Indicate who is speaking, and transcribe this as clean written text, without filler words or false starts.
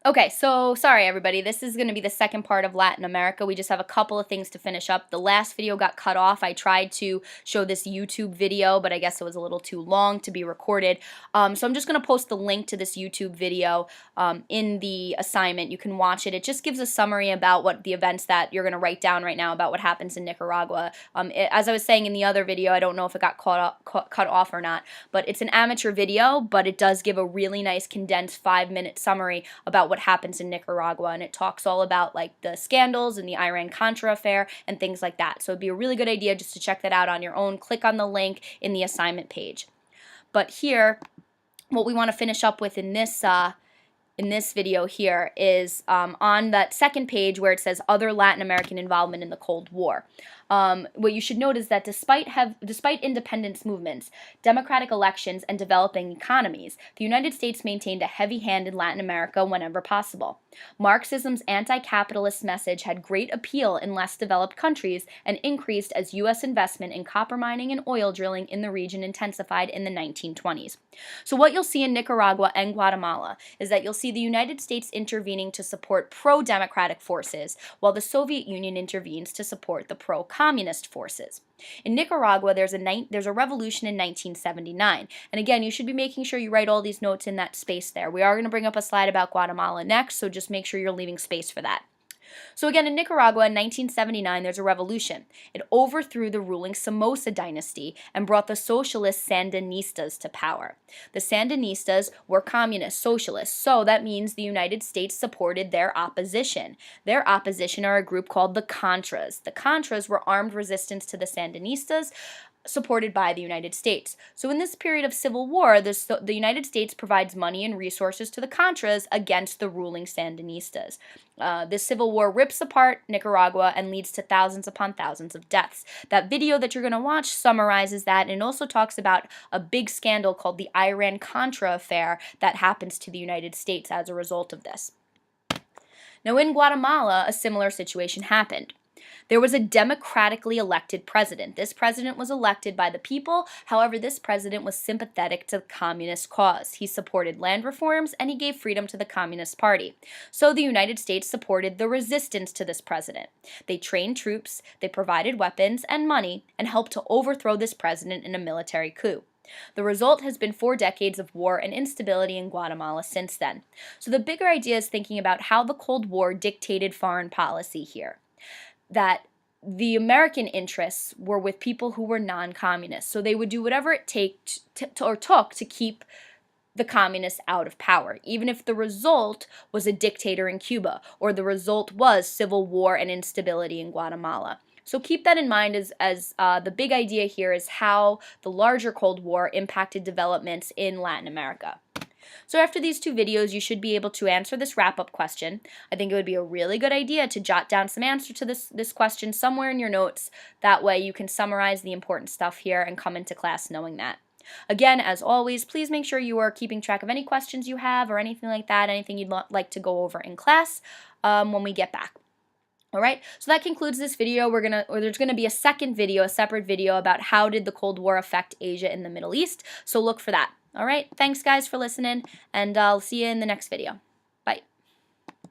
Speaker 1: Okay, so sorry everybody, this is going to be the second part of Latin America. We just have a couple of things to finish up. The last video got cut off. I tried to show this YouTube video, but I guess it was a little too long to be recorded. So I'm just going to post the link to this YouTube video in the assignment. You can watch it. It just gives a summary about what the events that you're going to write down right now about what happens in Nicaragua. As I was saying in the other video, I don't know if it got cut off or not, but it's an amateur video, but it does give a really nice condensed 5-minute summary about what happens in Nicaragua, and it talks all about like the scandals and the Iran-Contra affair and things like that. So it'd be a really good idea just to check that out on your own. Click on the link in the assignment page. But here, what we want to finish up with in this video here is on that second page where it says other Latin American involvement in the Cold War. What you should note is that despite independence movements, democratic elections, and developing economies, the United States maintained a heavy hand in Latin America whenever possible. Marxism's anti-capitalist message had great appeal in less developed countries and increased as U.S. investment in copper mining and oil drilling in the region intensified in the 1920s. So what you'll see in Nicaragua and Guatemala is that you'll see the United States intervening to support pro-democratic forces, while the Soviet Union intervenes to support the pro-communist forces. In Nicaragua, there's a revolution in 1979, and again, you should be making sure you write all these notes in that space there. We are going to bring up a slide about Guatemala next, so just make sure you're leaving space for that. So again, in Nicaragua in 1979, there's a revolution. It overthrew the ruling Somoza dynasty and brought the socialist Sandinistas to power. The Sandinistas were communist socialists, so that means the United States supported their opposition. Their opposition are a group called the Contras. The Contras were armed resistance to the Sandinistas, supported by the United States. So in this period of civil war, the United States provides money and resources to the Contras against the ruling Sandinistas. This civil war rips apart Nicaragua and leads to thousands upon thousands of deaths. That video that you're going to watch summarizes that, and also talks about a big scandal called the Iran-Contra affair that happens to the United States as a result of this. Now in Guatemala, a similar situation happened. There was a democratically elected president. This president was elected by the people. However, this president was sympathetic to the communist cause. He supported land reforms and he gave freedom to the Communist Party. So the United States supported the resistance to this president. They trained troops, they provided weapons and money, and helped to overthrow this president in a military coup. The result has been 4 decades of war and instability in Guatemala since then. So the bigger idea is thinking about how the Cold War dictated foreign policy here. That the American interests were with people who were non-communist, so they would do whatever it took to keep the communists out of power, even if the result was a dictator in Cuba, or the result was civil war and instability in Guatemala. So keep that in mind as the big idea here is how the larger Cold War impacted developments in Latin America. So after these 2 videos, you should be able to answer this wrap-up question. I think it would be a really good idea to jot down some answer to this question somewhere in your notes. That way you can summarize the important stuff here and come into class knowing that. Again, as always, please make sure you are keeping track of any questions you have or anything like that, anything you'd like to go over in class when we get back. Alright, so that concludes this video. There's gonna be a second video, a separate video about how did the Cold War affect Asia and the Middle East, so look for that. Alright, thanks guys for listening, and I'll see you in the next video.